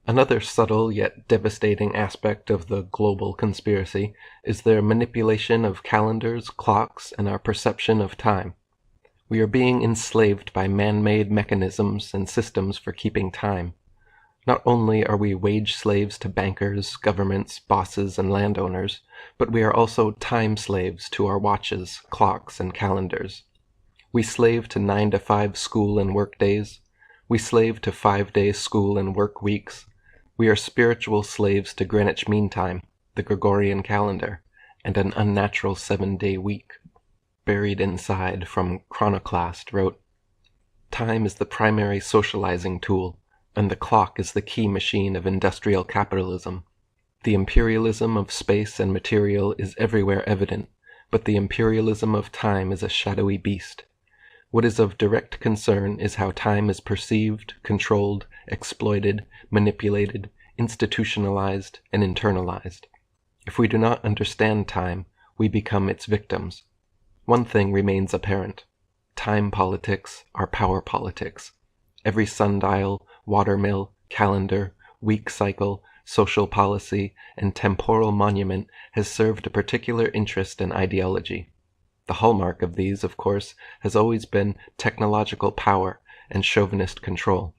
Another subtle yet devastating aspect of the global conspiracy is their manipulation of calendars, clocks, and our perception of time. We are being enslaved by man-made mechanisms and systems for keeping time. Not only are we wage slaves to bankers, governments, bosses, and landowners, but we are also time slaves to our watches, clocks, and calendars. We slave to 9-to-5 school and work days. We slave to 5-day school and work weeks. We are spiritual slaves to Greenwich Mean Time, the Gregorian calendar, and an unnatural 7-day week. Buried Inside from Chronoclast wrote, "Time is the primary socializing tool, and the clock is the key machine of industrial capitalism. The imperialism of space and material is everywhere evident, but the imperialism of time is a shadowy beast. What is of direct concern is how time is perceived, controlled, exploited, manipulated, institutionalized, and internalized. If we do not understand time, we become its victims. One thing remains apparent. Time politics are power politics. Every sundial, watermill, calendar, week cycle, social policy, and temporal monument has served a particular interest and ideology. The hallmark of these, of course, has always been technological power and chauvinist control.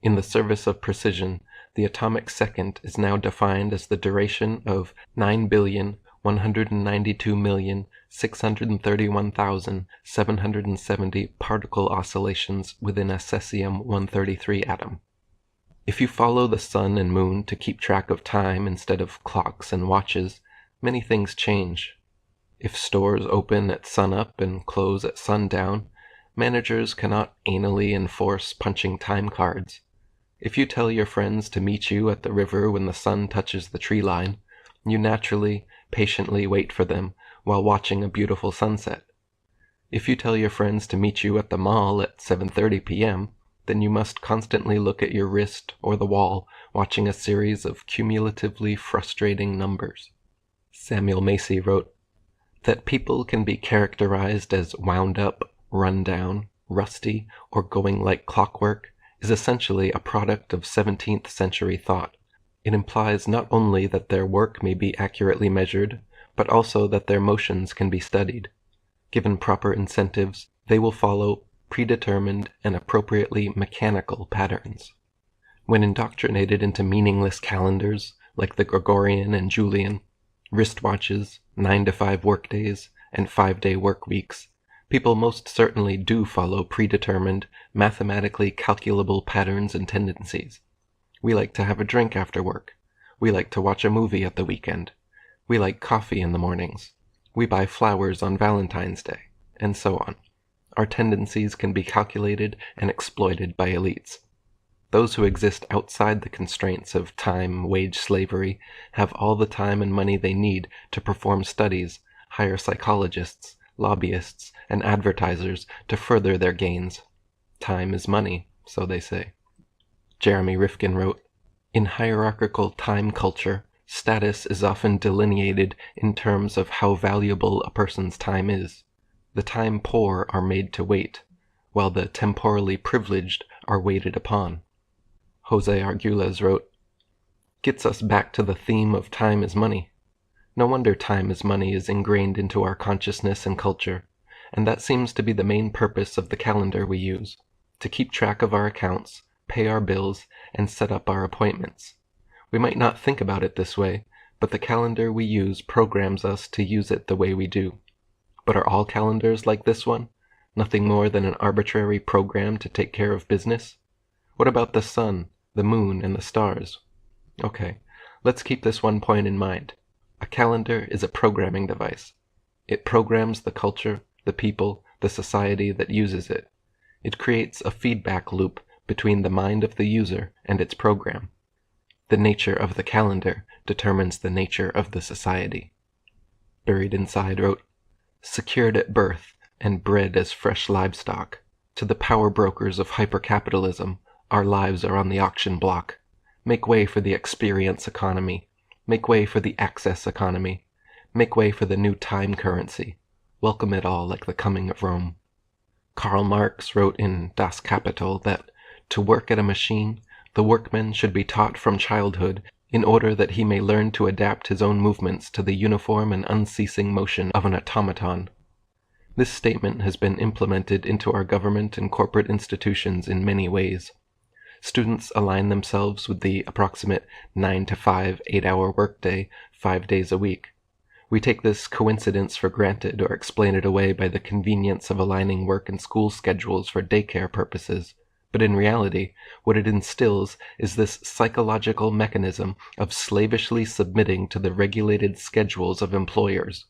In the service of precision, the atomic second is now defined as the duration of 9,192,631,770 particle oscillations within a cesium-133 atom. If you follow the sun and moon to keep track of time instead of clocks and watches, many things change. If stores open at sunup and close at sundown, managers cannot anally enforce punching time cards. If you tell your friends to meet you at the river when the sun touches the tree line, you naturally, patiently wait for them while watching a beautiful sunset. If you tell your friends to meet you at the mall at 7:30 p.m., then you must constantly look at your wrist or the wall, watching a series of cumulatively frustrating numbers. Samuel Macy wrote, "That people can be characterized as wound up, run down, rusty, or going like clockwork is essentially a product of 17th century thought. It implies not only that their work may be accurately measured, but also that their motions can be studied. Given proper incentives, they will follow predetermined and appropriately mechanical patterns. When indoctrinated into meaningless calendars, like the Gregorian and Julian, wristwatches, 9-to-5 workdays, and 5-day work weeks, people most certainly do follow predetermined, mathematically calculable patterns and tendencies. We like to have a drink after work. We like to watch a movie at the weekend. We like coffee in the mornings. We buy flowers on Valentine's Day, and so on. Our tendencies can be calculated and exploited by elites. Those who exist outside the constraints of time, wage slavery, have all the time and money they need to perform studies, hire psychologists, lobbyists, and advertisers to further their gains. Time is money, so they say." Jeremy Rifkin wrote, "In hierarchical time culture, status is often delineated in terms of how valuable a person's time is. The time poor are made to wait, while the temporally privileged are waited upon." Jose Arguelles wrote, "Gets us back to the theme of time is money. No wonder time is money is ingrained into our consciousness and culture, and that seems to be the main purpose of the calendar we use, to keep track of our accounts, pay our bills, and set up our appointments. We might not think about it this way, but the calendar we use programs us to use it the way we do. But are all calendars like this one? Nothing more than an arbitrary program to take care of business? What about the sun, the moon, and the stars? Okay, let's keep this one point in mind. A calendar is a programming device. It programs the culture, the people, the society that uses it. It creates a feedback loop between the mind of the user and its program. The nature of the calendar determines the nature of the society." Buried Inside wrote, "Secured at birth and bred as fresh livestock, to the power brokers of hypercapitalism, our lives are on the auction block. Make way for the experience economy. Make way for the access economy. Make way for the new time currency. Welcome it all like the coming of Rome." Karl Marx wrote in Das Kapital that to work at a machine, The workman should be taught from childhood in order that he may learn to adapt his own movements to the uniform and unceasing motion of an automaton. This statement has been implemented into our government and corporate institutions in many ways. Students align themselves with the approximate 9 to 5, 8-hour workday, 5 days a week. We take this coincidence for granted or explain it away by the convenience of aligning work and school schedules for daycare purposes. But in reality, what it instills is this psychological mechanism of slavishly submitting to the regulated schedules of employers.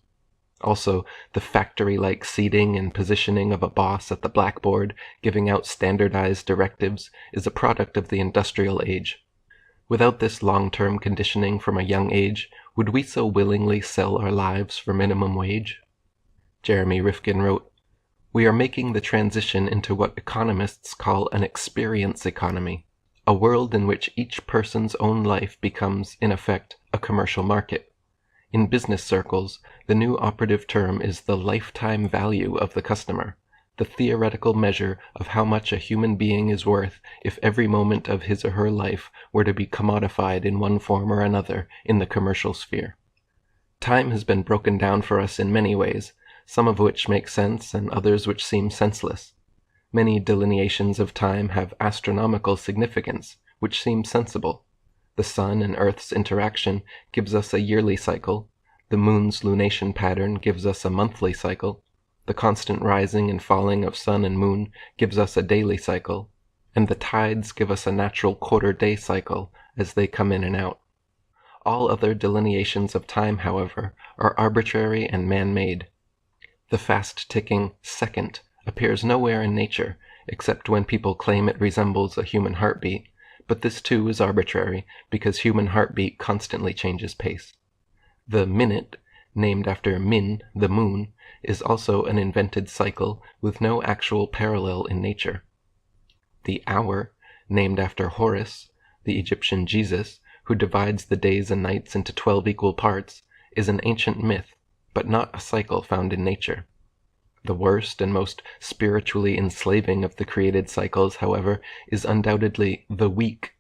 Also, the factory-like seating and positioning of a boss at the blackboard, giving out standardized directives, is a product of the industrial age. Without this long-term conditioning from a young age, would we so willingly sell our lives for minimum wage? Jeremy Rifkin wrote, "We are making the transition into what economists call an experience economy, a world in which each person's own life becomes, in effect, a commercial market. In business circles, the new operative term is the lifetime value of the customer, the theoretical measure of how much a human being is worth if every moment of his or her life were to be commodified in one form or another in the commercial sphere. Time has been broken down for us in many ways, some of which make sense and others which seem senseless. Many delineations of time have astronomical significance, which seem sensible. The sun and earth's interaction gives us a yearly cycle, the moon's lunation pattern gives us a monthly cycle, the constant rising and falling of sun and moon gives us a daily cycle, and the tides give us a natural quarter-day cycle as they come in and out. All other delineations of time, however, are arbitrary and man-made. The fast-ticking second appears nowhere in nature, except when people claim it resembles a human heartbeat, but this too is arbitrary, because human heartbeat constantly changes pace. The minute, named after Min, the moon, is also an invented cycle with no actual parallel in nature. The hour, named after Horus, the Egyptian Jesus, who divides the days and nights into 12 equal parts, is an ancient myth, but not a cycle found in nature. The worst and most spiritually enslaving of the created cycles, however, is undoubtedly the week.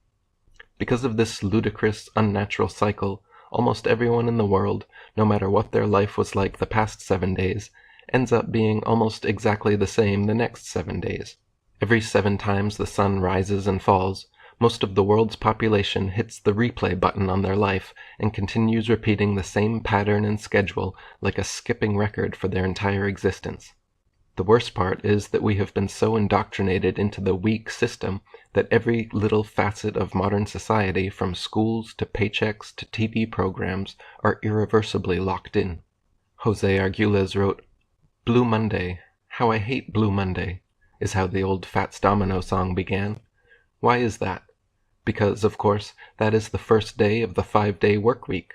Because of this ludicrous, unnatural cycle, almost everyone in the world, no matter what their life was like the past 7 days, ends up being almost exactly the same the next 7 days. Every 7 times the sun rises and falls, most of the world's population hits the replay button on their life and continues repeating the same pattern and schedule like a skipping record for their entire existence. The worst part is that we have been so indoctrinated into the week system that every little facet of modern society, from schools to paychecks to TV programs, are irreversibly locked in. Jose Arguelles wrote, "Blue Monday, how I hate Blue Monday," is how the old Fats Domino song began. Why is that? Because, of course, that is the first day of the 5-day work week.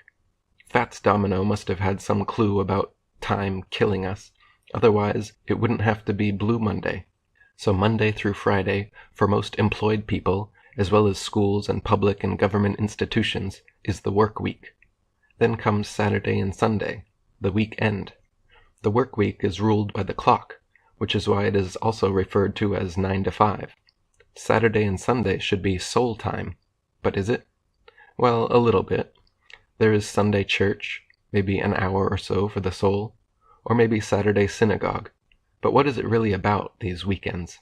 Fats Domino must have had some clue about time killing us. Otherwise, it wouldn't have to be Blue Monday. So Monday through Friday, for most employed people, as well as schools and public and government institutions, is the work week. Then comes Saturday and Sunday, the weekend. The work week is ruled by the clock, which is why it is also referred to as 9 to 5. Saturday and Sunday should be soul time, but is it? Well, a little bit. There is Sunday church, maybe an hour or so for the soul, or maybe Saturday synagogue. But what is it really about, these weekends?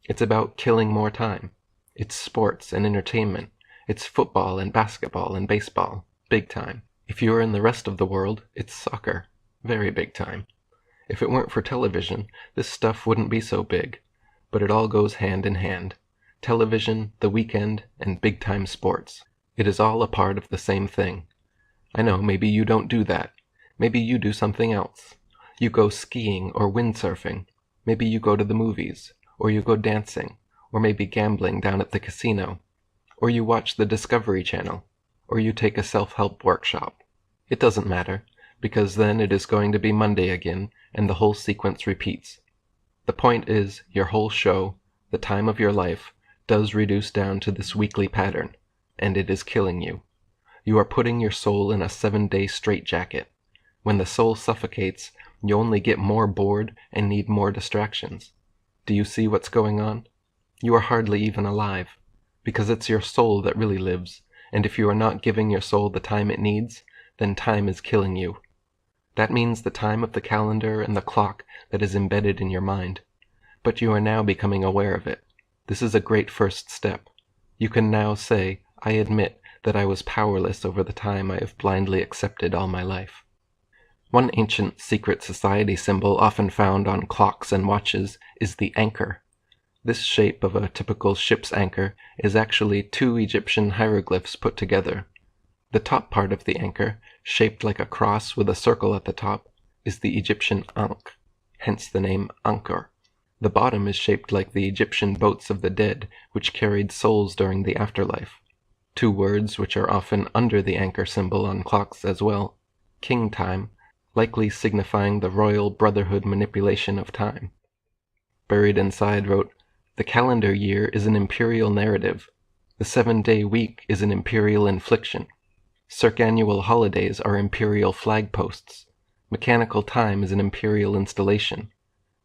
It's about killing more time. It's sports and entertainment. It's football and basketball and baseball, big time. If you are in the rest of the world, it's soccer, very big time. If it weren't for television, this stuff wouldn't be so big, but it all goes hand in hand. Television, the weekend, and big-time sports. It is all a part of the same thing. I know, maybe you don't do that. Maybe you do something else. You go skiing or windsurfing. Maybe you go to the movies, or you go dancing, or maybe gambling down at the casino. Or you watch the Discovery Channel, or you take a self-help workshop. It doesn't matter, because then it is going to be Monday again, and the whole sequence repeats. The point is, your whole show, the time of your life, does reduce down to this weekly pattern, and it is killing you. You are putting your soul in a 7-day straitjacket. When the soul suffocates, you only get more bored and need more distractions. Do you see what's going on? You are hardly even alive. because it's your soul that really lives, and if you are not giving your soul the time it needs, then time is killing you. That means the time of the calendar and the clock that is embedded in your mind. But you are now becoming aware of it. This is a great first step. You can now say, I admit that I was powerless over the time I have blindly accepted all my life. One ancient secret society symbol often found on clocks and watches is the anchor. This shape of a typical ship's anchor is actually two Egyptian hieroglyphs put together. The top part of the anchor, shaped like a cross with a circle at the top, is the Egyptian Ankh, hence the name Anchor. The bottom is shaped like the Egyptian boats of the dead, which carried souls during the afterlife. Two words which are often under the anchor symbol on clocks as well, king time, likely signifying the royal brotherhood manipulation of time. Buried inside wrote, the calendar year is an imperial narrative. The 7-day week is an imperial infliction. Circannual holidays are imperial flagposts. Mechanical time is an imperial installation.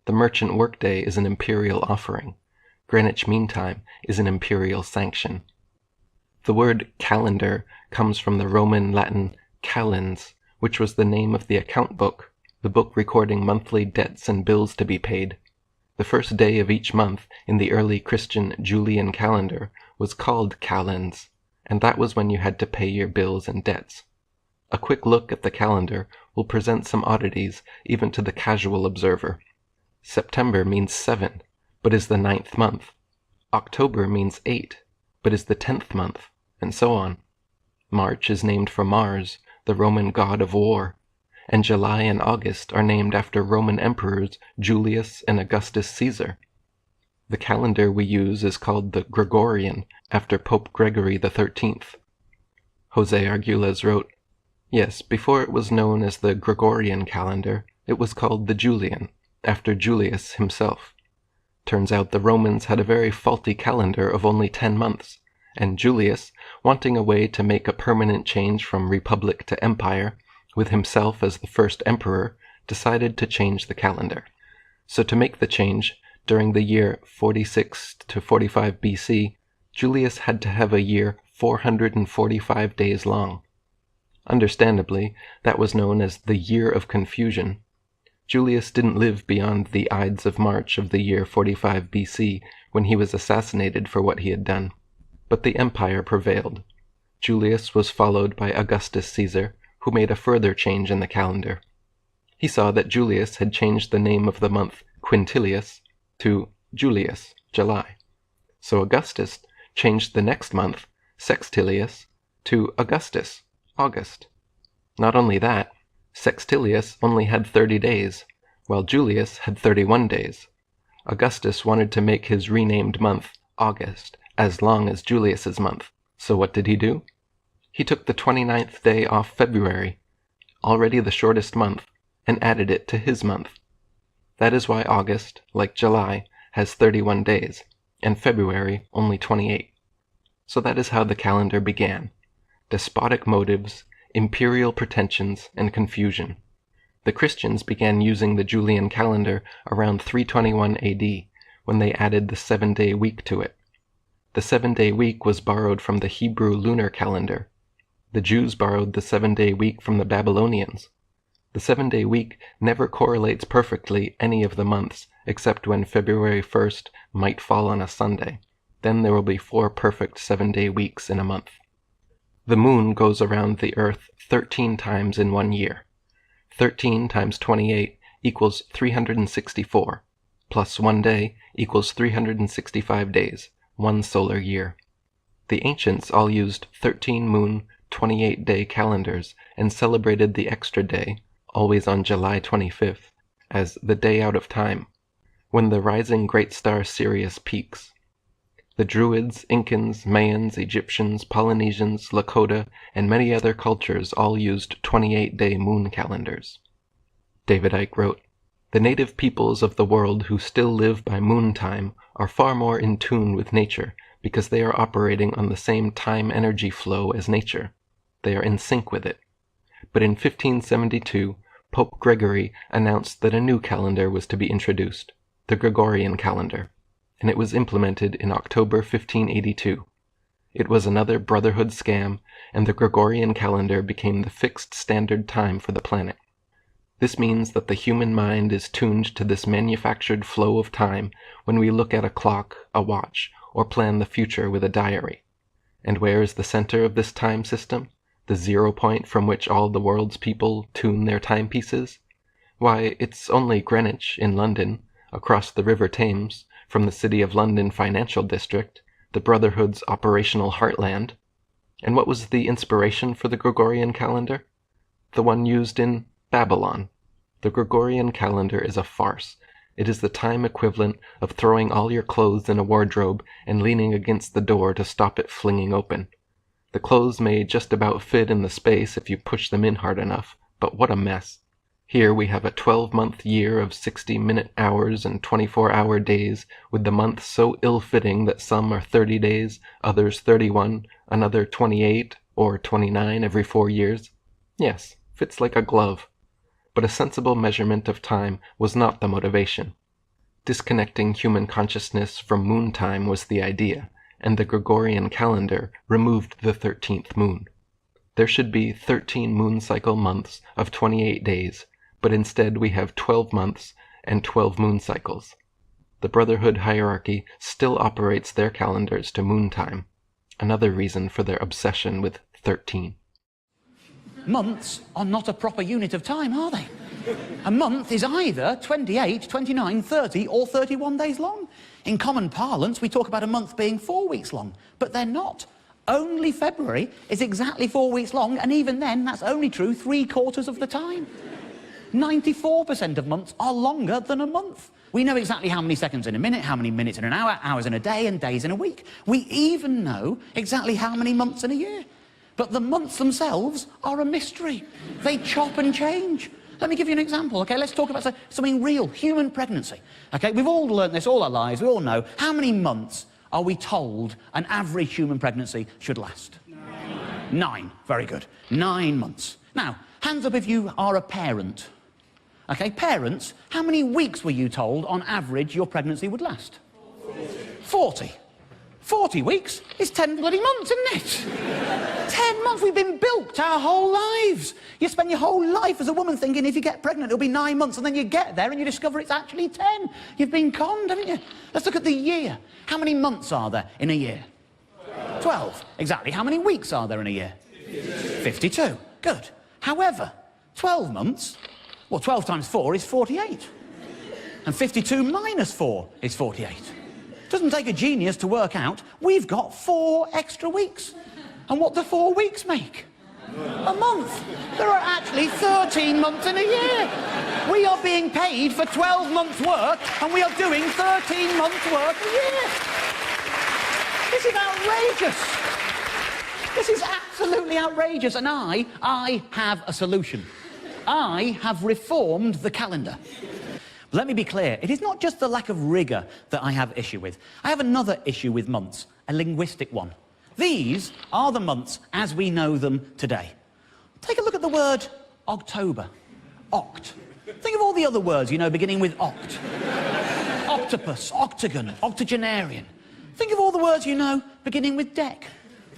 The merchant workday is an imperial offering. Greenwich Mean Time is an imperial sanction. The word calendar comes from the Roman Latin calens, which was the name of the account book, the book recording monthly debts and bills to be paid. The first day of each month in the early Christian Julian calendar was called calends, and that was when you had to pay your bills and debts. A quick look at the calendar will present some oddities even to the casual observer. September means 7, but is the 9th month. October means 8, but is the 10th month, and so on. March is named for Mars, the Roman god of war, and July and August are named after Roman emperors Julius and Augustus Caesar. The calendar we use is called the Gregorian, after Pope Gregory XIII. Jose Arguelles wrote, yes, before it was known as the Gregorian calendar, it was called the Julian, after Julius himself. Turns out the Romans had a very faulty calendar of only 10 months, and Julius, wanting a way to make a permanent change from republic to empire, with himself as the first emperor, decided to change the calendar. So to make the change, during the year 46 to 45 BC, Julius had to have a year 445 days long. Understandably, that was known as the Year of Confusion. Julius didn't live beyond the Ides of March of the year 45 BC, when he was assassinated for what he had done. But the empire prevailed. Julius was followed by Augustus Caesar, who made a further change in the calendar. He saw that Julius had changed the name of the month Quintilius to Julius, July. So Augustus changed the next month, Sextilius, to Augustus, August. Not only that, Sextilius only had 30 days, while Julius had 31 days. Augustus wanted to make his renamed month, August, as long as Julius's month. So what did he do? He took the 29th day off February, already the shortest month, and added it to his month. That is why August, like July, has 31 days, and February only 28. So that is how the calendar began. Despotic motives, imperial pretensions, and confusion. The Christians began using the Julian calendar around 321 AD, when they added the 7-day week to it. The 7-day week was borrowed from the Hebrew lunar calendar. The Jews borrowed the 7-day week from the Babylonians. The 7-day week never correlates perfectly any of the months, except when February 1st might fall on a Sunday. Then there will be 4 perfect 7-day weeks in a month. The moon goes around the earth 13 times in 1 year. 13 times 28 equals 364, plus 1 day equals 365 days, 1 solar year. The ancients all used 13-moon, 28-day calendars and celebrated the extra day, always on July 25th, as the day out of time, when the rising great star Sirius peaks. The Druids, Incans, Mayans, Egyptians, Polynesians, Lakota, and many other cultures all used 28-day moon calendars. David Icke wrote, "The native peoples of the world who still live by moon time are far more in tune with nature because they are operating on the same time-energy flow as nature. They are in sync with it. But in 1572, Pope Gregory announced that a new calendar was to be introduced, the Gregorian calendar, and it was implemented in October 1582. It was another Brotherhood scam, and the Gregorian calendar became the fixed standard time for the planet. This means that the human mind is tuned to this manufactured flow of time when we look at a clock, a watch, or plan the future with a diary. And where is the center of this time system? The 0 point from which all the world's people tune their timepieces? Why, it's only Greenwich in London, across the River Thames, from the City of London financial district, the Brotherhood's operational heartland. And what was the inspiration for the Gregorian calendar? The one used in Babylon. The Gregorian calendar is a farce. It is the time equivalent of throwing all your clothes in a wardrobe and leaning against the door to stop it flinging open. The clothes may just about fit in the space if you push them in hard enough, but what a mess. Here we have a 12-month year of 60-minute hours and 24-hour days, with the months so ill-fitting that some are 30 days, others 31, another 28 or 29 every 4 years. Yes, fits like a glove. But a sensible measurement of time was not the motivation. Disconnecting human consciousness from moon time was the idea, and the Gregorian calendar removed the 13th moon. There should be 13 moon cycle months of 28 days, but instead we have 12 months and 12 moon cycles. The Brotherhood hierarchy still operates their calendars to moon time, another reason for their obsession with 13. Months are not a proper unit of time, are they? A month is either 28, 29, 30 or 31 days long. In common parlance, we talk about a month being 4 weeks long, but they're not. Only February is exactly 4 weeks long, and even then, that's only true 3/4 of the time. 94% of months are longer than a month. We know exactly how many seconds in a minute, how many minutes in an hour, hours in a day, and days in a week. We even know exactly how many months in a year. But the months themselves are a mystery. They chop and change. Let me give you an example, okay? Let's talk about something real, human pregnancy. Okay, we've all learned this all our lives. We all know. How many months are we told an average human pregnancy should last? 9. Very good. 9 months. Now, hands up if you are a parent. Okay, parents, how many weeks were you told on average your pregnancy would last? 40. 40 weeks is 10 bloody months, isn't it? 10 months. We've been bilked our whole lives. You spend your whole life as a woman thinking if you get pregnant it'll be 9 months, and then you get there and you discover it's actually 10. You've been conned, haven't you? Let's look at the year. How many months are there in a year? 12. Exactly. How many weeks are there in a year? 52. Good. However, 12 months, well, 12 times 4 is 48. And 52 minus 4 is 48. Doesn't take a genius to work out we've got 4 extra weeks. And what do 4 weeks make? A month. There are actually 13 months in a year. We are being paid for 12 months' work, and we are doing 13 months' work a year. This is outrageous. This is absolutely outrageous, and I have a solution. I have reformed the calendar. Let me be clear, it is not just the lack of rigour that I have issue with. I have another issue with months, a linguistic one. These are the months as we know them today. Take a look at the word October. Oct. Think of all the other words you know beginning with oct. Octopus, octagon, octogenarian. Think of all the words you know beginning with dec.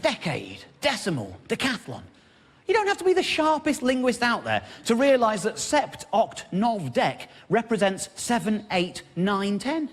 Decade, decimal, decathlon. You don't have to be the sharpest linguist out there to realise that sept, oct, nov, dec represents 7, 8, 9, 10.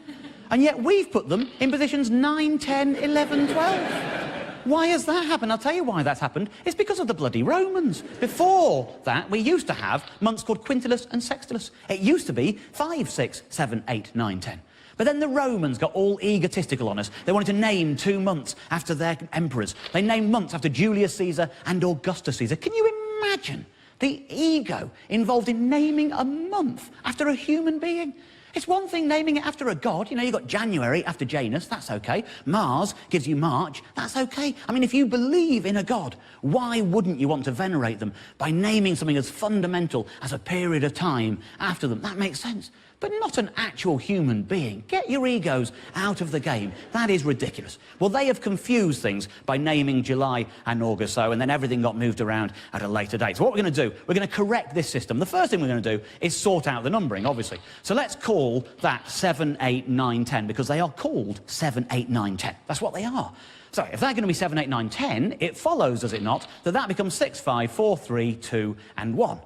And yet we've put them in positions 9, 10, 11, 12. Why has that happened? I'll tell you why that's happened. It's because of the bloody Romans. Before that, we used to have months called quintilis and sextilis. It used to be 5, 6, 7, 8, 9, 10. But then the Romans got all egotistical on us. They wanted to name 2 months after their emperors. They named months after Julius Caesar and Augustus Caesar. Can you imagine the ego involved in naming a month after a human being? It's one thing naming it after a god. You know, you've got January after Janus, that's okay. Mars gives you March, that's okay. I mean, if you believe in a god, why wouldn't you want to venerate them by naming something as fundamental as a period of time after them? That makes sense. but not an actual human being. Get your egos out of the game. That is ridiculous. Well, they have confused things by naming July and August so, and then everything got moved around at a later date. So what we're going to do, we're going to correct this system. The first thing we're going to do is sort out the numbering, obviously. So let's call that 7, 8, 9, 10, because they are called 7, 8, 9, 10. That's what they are. So if they're going to be 7, 8, 9, 10, it follows, does it not, that that becomes 6, 5, 4, 3, 2, and 1.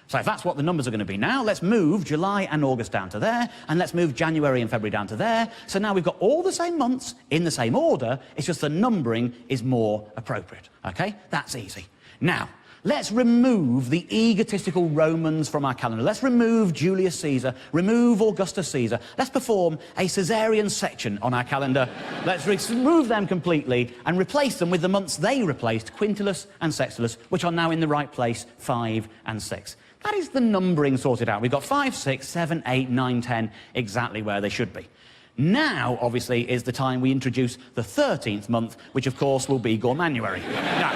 So if that's what the numbers are going to be now, let's move July and August down to there, and let's move January and February down to there. So now we've got all the same months in the same order, it's just the numbering is more appropriate, OK? That's easy. Now, let's remove the egotistical Romans from our calendar. Let's remove Julius Caesar, remove Augustus Caesar. Let's perform a Caesarean section on our calendar. Let's remove them completely and replace them with the months they replaced, Quintillus and Sextillus, which are now in the right place, 5 and 6. That is the numbering sorted out. We've got 5, 6, 7, 8, 9, 10, exactly where they should be. Now, obviously, is the time we introduce the 13th month, which, of course, will be Gormanuary. Now,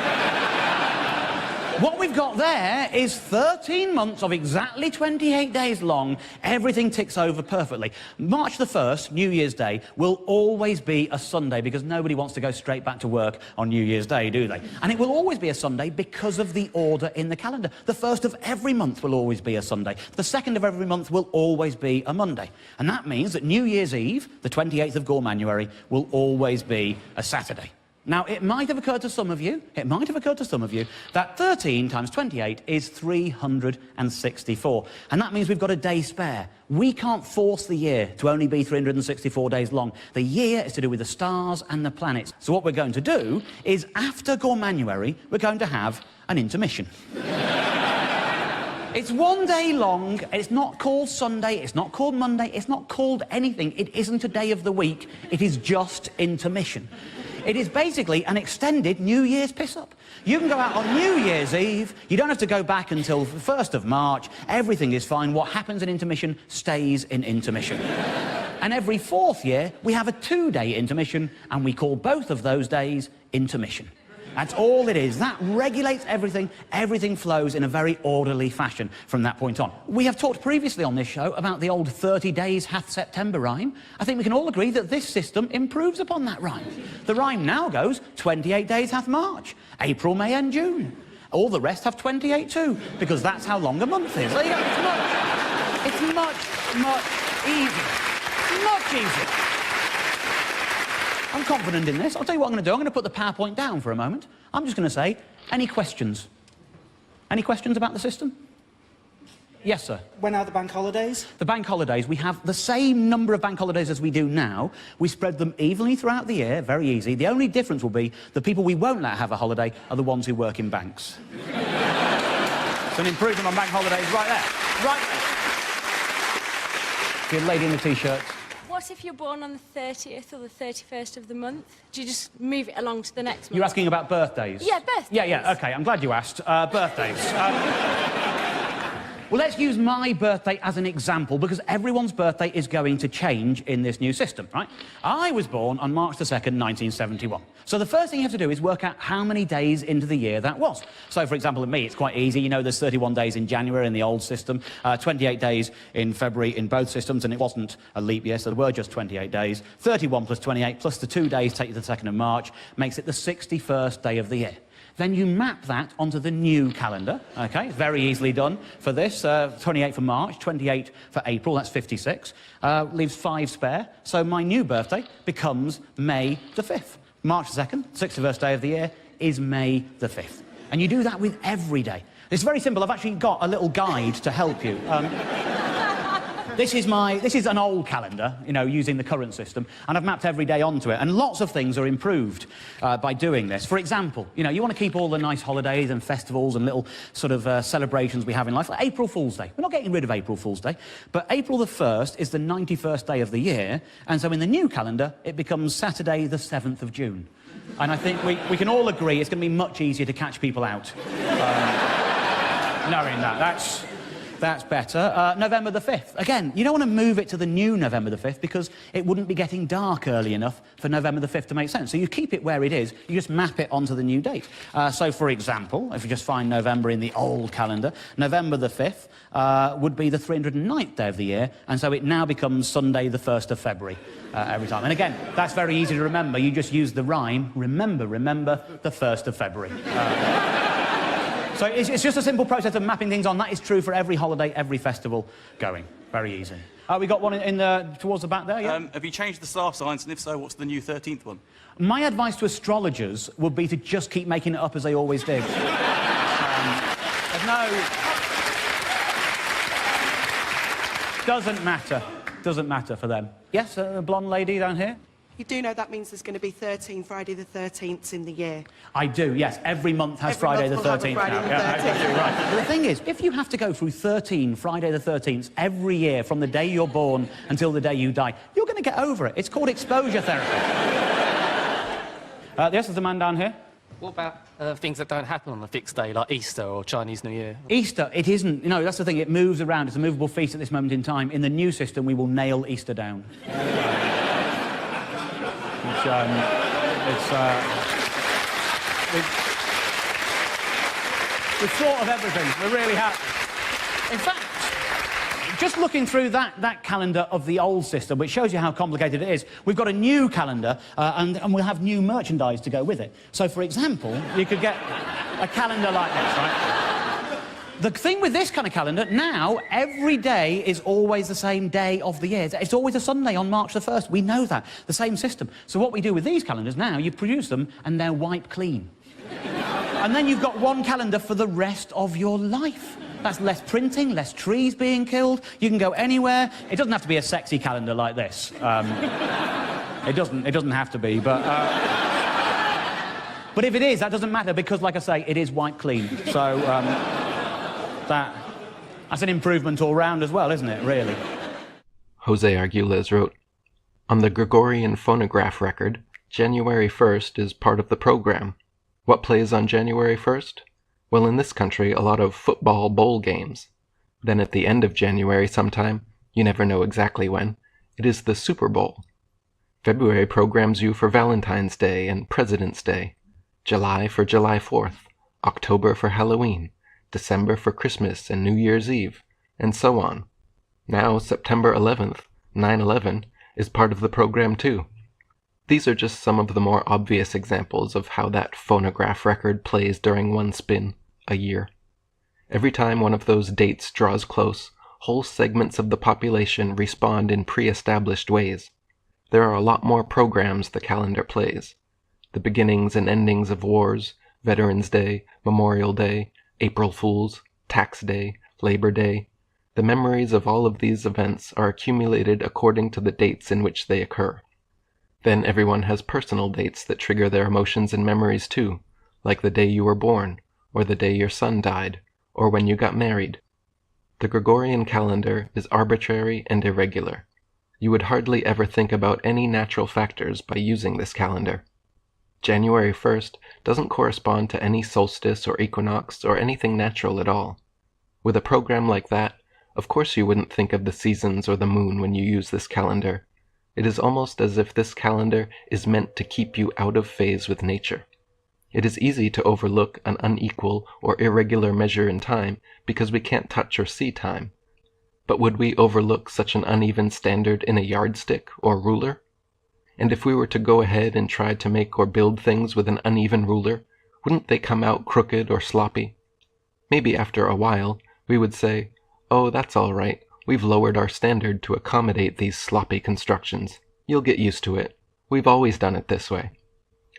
what we've got there is 13 months of exactly 28 days long. Everything ticks over perfectly. March the 1st, New Year's Day, will always be a Sunday because nobody wants to go straight back to work on New Year's Day, do they? And it will always be a Sunday because of the order in the calendar. The 1st of every month will always be a Sunday. The 2nd of every month will always be a Monday. And that means that New Year's Eve, the 28th of Gormanuary, will always be a Saturday. Now, it might have occurred to some of you, that 13 times 28 is 364. And that means we've got a day spare. We can't force the year to only be 364 days long. The year is to do with the stars and the planets. So what we're going to do is, after Gormanuary, we're going to have an intermission. It's 1 day long, and it's not called Sunday, it's not called Monday, it's not called anything. It isn't a day of the week, it is just intermission. It is basically an extended New Year's piss-up. You can go out on New Year's Eve, you don't have to go back until the 1st of March, everything is fine. What happens in intermission stays in intermission. And every 4th year, we have a 2-day intermission, and we call both of those days intermission. That's all it is. That regulates everything. Everything flows in a very orderly fashion from that point on. We have talked previously on this show about the old 30 days hath September rhyme. I think we can all agree that this system improves upon that rhyme. The rhyme now goes 28 days hath March, April, May and June. All the rest have 28 too, because that's how long a month is. There you go. It's much easier. Much easier. I'm confident in this. I'll tell you what I'm going to do. I'm going to put the PowerPoint down for a moment. I'm just going to say, any questions? Any questions about the system? Yes, sir. When are the bank holidays? The bank holidays, we have the same number of bank holidays as we do now. We spread them evenly throughout the year, very easy. The only difference will be the people we won't let have a holiday are the ones who work in banks. It's an improvement on bank holidays right there. Right there. The lady in the T-shirt. What if you're born on the 30th or the 31st of the month? Do you just move it along to the next month? You're asking about birthdays? Yeah, birthdays. Yeah, OK, I'm glad you asked. Birthdays. Well, let's use my birthday as an example, because everyone's birthday is going to change in this new system, right? I was born on March the 2nd, 1971. So the first thing you have to do is work out how many days into the year that was. So, for example, in me, it's quite easy. You know, there's 31 days in January in the old system, 28 days in February in both systems, and it wasn't a leap year, so there were just 28 days. 31 plus 28 plus the 2 days take you to the 2nd of March, makes it the 61st day of the year. Then you map that onto the new calendar, OK? Very easily done for this. 28 for March, 28 for April, that's 56. Leaves 5 spare. So my new birthday becomes May the 5th. March the 2nd, 61st day of the year, is May the 5th. And you do that with every day. It's very simple. I've actually got a little guide to help you. This is an old calendar, you know, using the current system, and I've mapped every day onto it, and lots of things are improved by doing this. For example, you know, you want to keep all the nice holidays and festivals and little sort of celebrations we have in life, like April Fool's Day. We're not getting rid of April Fool's Day, but April the 1st is the 91st day of the year, and so in the new calendar, it becomes Saturday the 7th of June. And I think we can all agree it's going to be much easier to catch people out knowing that. That's better. November the 5th. Again, you don't want to move it to the new November the 5th because it wouldn't be getting dark early enough for November the 5th to make sense. So you keep it where it is, you just map it onto the new date. So, for example, if you just find November in the old calendar, November the 5th would be the 309th day of the year, and so it now becomes Sunday the 1st of February every time. And again, that's very easy to remember. You just use the rhyme, remember the 1st of February. So it's just a simple process of mapping things on. That is true for every holiday, every festival going. Very easy. We got one towards the back there, yeah? Have you changed the star signs, and if so, what's the new 13th one? My advice to astrologers would be to just keep making it up as they always did. There's no... Doesn't matter for them. Yes, a blonde lady down here? You do know that means there's going to be 13 Friday the 13th in the year. I do, yes. Every month has Friday the 13th now. Yeah, right. But the thing is, if you have to go through 13 Friday the 13th every year from the day you're born until the day you die, you're going to get over it. It's called exposure therapy. Yes, there's a man down here. What about things that don't happen on a fixed day, like Easter or Chinese New Year? Easter, it isn't. You know, that's the thing. It moves around. It's a movable feast at this moment in time. In the new system, we will nail Easter down. We've thought of everything. We really have. In fact, just looking through that calendar of the old system, which shows you how complicated it is, we've got a new calendar, and we'll have new merchandise to go with it. So, for example, you could get a calendar like this, right? The thing with this kind of calendar, now, every day is always the same day of the year. It's always a Sunday on March the 1st. We know that. The same system. So what we do with these calendars now, you produce them and they're wipe clean. And then you've got one calendar for the rest of your life. That's less printing, less trees being killed. You can go anywhere. It doesn't have to be a sexy calendar like this. It doesn't have to be, but if it is, that doesn't matter because, like I say, it is wipe clean. So, that's an improvement all round as well, isn't it, really? Jose Arguelles wrote, "On the Gregorian phonograph record, January 1st is part of the program. What plays on January 1st? Well, in this country, a lot of football bowl games. Then at the end of January sometime, you never know exactly when, it is the Super Bowl. February programs you for Valentine's Day and President's Day, July for July 4th, October for Halloween, December for Christmas and New Year's Eve, and so on. Now September 11th, 9/11, is part of the program too. These are just some of the more obvious examples of how that phonograph record plays during one spin, a year. Every time one of those dates draws close, whole segments of the population respond in pre-established ways. There are a lot more programs the calendar plays. The beginnings and endings of wars, Veterans Day, Memorial Day, April Fools, Tax Day, Labor Day. The memories of all of these events are accumulated according to the dates in which they occur. Then everyone has personal dates that trigger their emotions and memories too, like the day you were born, or the day your son died, or when you got married. The Gregorian calendar is arbitrary and irregular. You would hardly ever think about any natural factors by using this calendar. January 1st doesn't correspond to any solstice or equinox or anything natural at all. With a program like that, of course you wouldn't think of the seasons or the moon when you use this calendar. It is almost as if this calendar is meant to keep you out of phase with nature. It is easy to overlook an unequal or irregular measure in time because we can't touch or see time. But would we overlook such an uneven standard in a yardstick or ruler? And if we were to go ahead and try to make or build things with an uneven ruler, wouldn't they come out crooked or sloppy? Maybe after a while, we would say, "Oh, that's all right. We've lowered our standard to accommodate these sloppy constructions. You'll get used to it. We've always done it this way."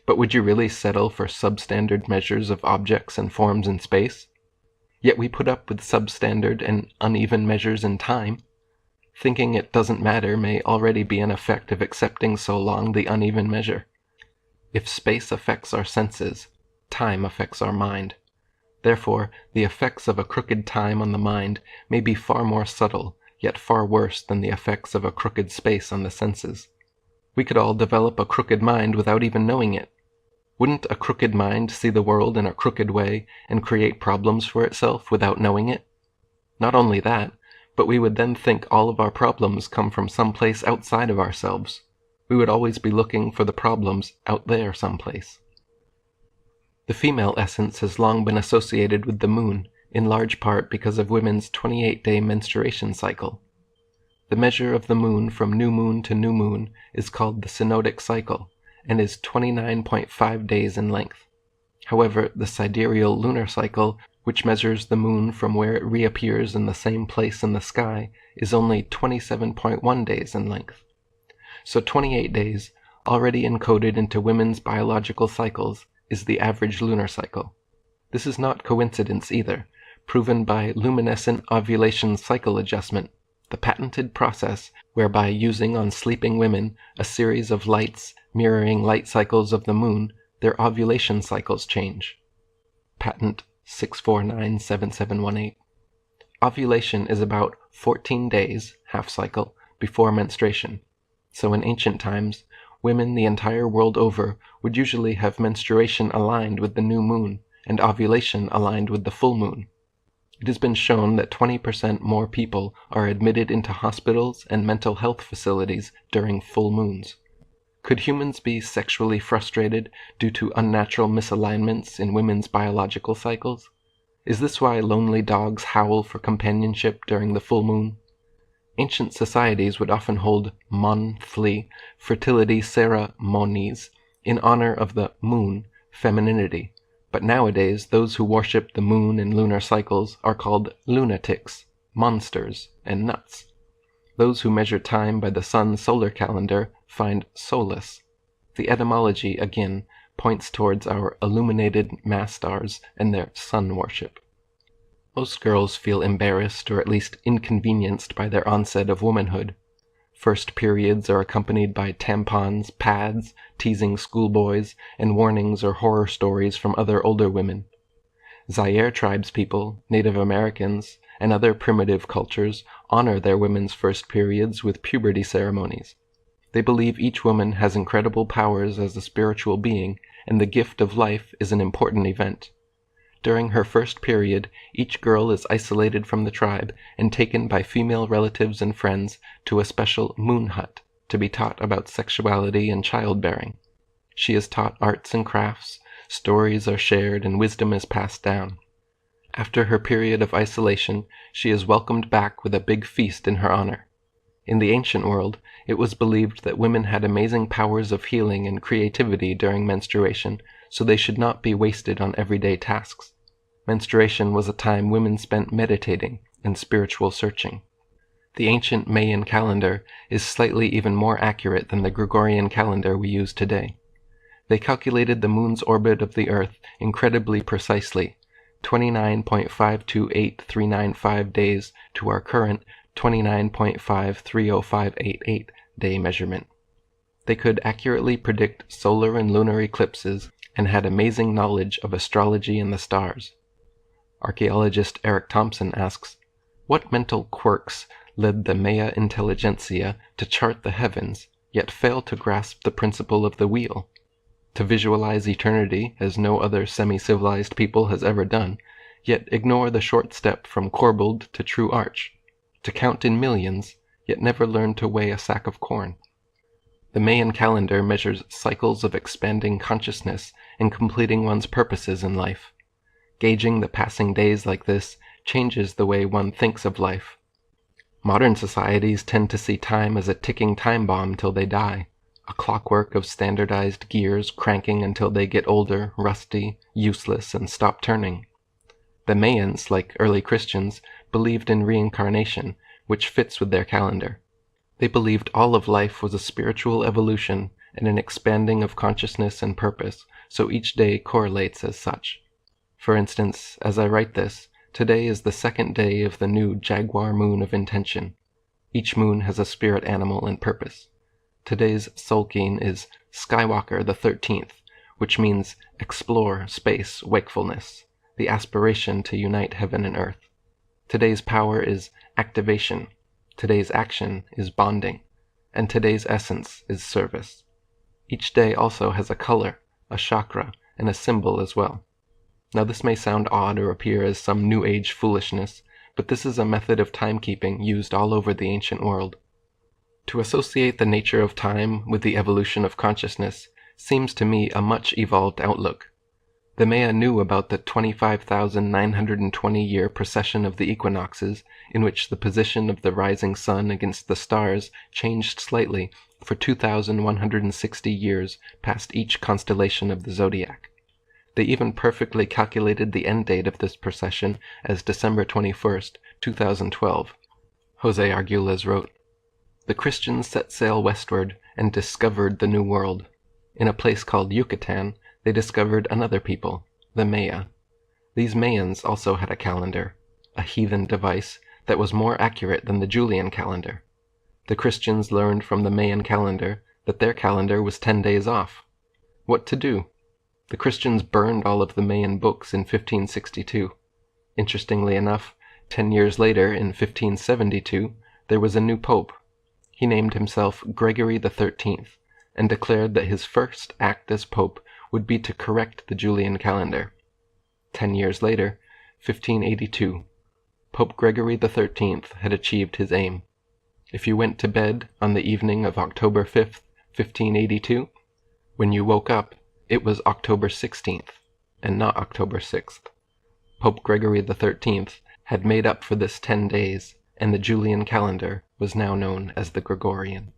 But would you really settle for substandard measures of objects and forms in space? Yet we put up with substandard and uneven measures in time. Thinking it doesn't matter may already be an effect of accepting so long the uneven measure. If space affects our senses, time affects our mind. Therefore, the effects of a crooked time on the mind may be far more subtle, yet far worse than the effects of a crooked space on the senses. We could all develop a crooked mind without even knowing it. Wouldn't a crooked mind see the world in a crooked way and create problems for itself without knowing it? Not only that, but we would then think all of our problems come from someplace outside of ourselves. We would always be looking for the problems out there someplace. The female essence has long been associated with the moon, in large part because of women's 28-day menstruation cycle. The measure of the moon from new moon to new moon is called the synodic cycle, and is 29.5 days in length. However, the sidereal lunar cycle, which measures the moon from where it reappears in the same place in the sky, is only 27.1 days in length. So 28 days, already encoded into women's biological cycles, is the average lunar cycle. This is not coincidence either, proven by luminescent ovulation cycle adjustment, the patented process whereby using on sleeping women a series of lights mirroring light cycles of the moon, their ovulation cycles change. Patent 6497718. Ovulation is about 14 days, half cycle, before menstruation. So in ancient times, women the entire world over would usually have menstruation aligned with the new moon and ovulation aligned with the full moon. It has been shown that 20% more people are admitted into hospitals and mental health facilities during full moons. Could humans be sexually frustrated due to unnatural misalignments in women's biological cycles? Is this why lonely dogs howl for companionship during the full moon? Ancient societies would often hold monthly fertility ceremonies in honor of the moon, femininity, but nowadays those who worship the moon and lunar cycles are called lunatics, monsters, and nuts. Those who measure time by the sun's solar calendar find solace. The etymology, again, points towards our illuminated mass stars and their sun worship. Most girls feel embarrassed or at least inconvenienced by their onset of womanhood. First periods are accompanied by tampons, pads, teasing schoolboys, and warnings or horror stories from other older women. Zaire tribespeople, Native Americans, and other primitive cultures honor their women's first periods with puberty ceremonies. They believe each woman has incredible powers as a spiritual being, and the gift of life is an important event. During her first period, each girl is isolated from the tribe and taken by female relatives and friends to a special moon hut to be taught about sexuality and childbearing. She is taught arts and crafts, stories are shared, and wisdom is passed down. After her period of isolation, she is welcomed back with a big feast in her honor. In the ancient world, it was believed that women had amazing powers of healing and creativity during menstruation, so they should not be wasted on everyday tasks. Menstruation was a time women spent meditating and spiritual searching. The ancient Mayan calendar is slightly even more accurate than the Gregorian calendar we use today. They calculated the moon's orbit of the Earth incredibly precisely, 29.528395 days to our current 29.530588 day measurement. They could accurately predict solar and lunar eclipses and had amazing knowledge of astrology and the stars. Archaeologist Eric Thompson asks, what mental quirks led the Maya intelligentsia to chart the heavens, yet fail to grasp the principle of the wheel? To visualize eternity as no other semi-civilized people has ever done, yet ignore the short step from corbelled to true arch. To count in millions, yet never learn to weigh a sack of corn. The Mayan calendar measures cycles of expanding consciousness and completing one's purposes in life. Gauging the passing days like this changes the way one thinks of life. Modern societies tend to see time as a ticking time bomb till they die, a clockwork of standardized gears cranking until they get older, rusty, useless, and stop turning. The Mayans, like early Christians, believed in reincarnation, which fits with their calendar. They believed all of life was a spiritual evolution and an expanding of consciousness and purpose, so each day correlates as such. For instance, as I write this, today is the second day of the new Jaguar moon of intention. Each moon has a spirit animal and purpose. Today's Solkine is Skywalker the 13th, which means explore, space, wakefulness, the aspiration to unite heaven and earth. Today's power is activation. Today's action is bonding. And today's essence is service. Each day also has a color, a chakra, and a symbol as well. Now this may sound odd or appear as some New Age foolishness, but this is a method of timekeeping used all over the ancient world. To associate the nature of time with the evolution of consciousness seems to me a much evolved outlook. The Maya knew about the 25,920-year precession of the equinoxes, in which the position of the rising sun against the stars changed slightly for 2,160 years past each constellation of the zodiac. They even perfectly calculated the end date of this precession as December 21st, 2012. Jose Arguelles wrote, "The Christians set sail westward and discovered the New World. In a place called Yucatan, they discovered another people, the Maya. These Mayans also had a calendar, a heathen device that was more accurate than the Julian calendar. The Christians learned from the Mayan calendar that their calendar was 10 days off. What to do? The Christians burned all of the Mayan books in 1562. Interestingly enough, 10 years later, in 1572, there was a new pope. He named himself Gregory XIII and declared that his first act as pope would be to correct the Julian calendar. 10 years later, 1582, Pope Gregory XIII had achieved his aim. If you went to bed on the evening of October 5th, 1582, when you woke up, it was October 16th, and not October 6th. Pope Gregory XIII had made up for this 10 days, and the Julian calendar was now known as the Gregorian."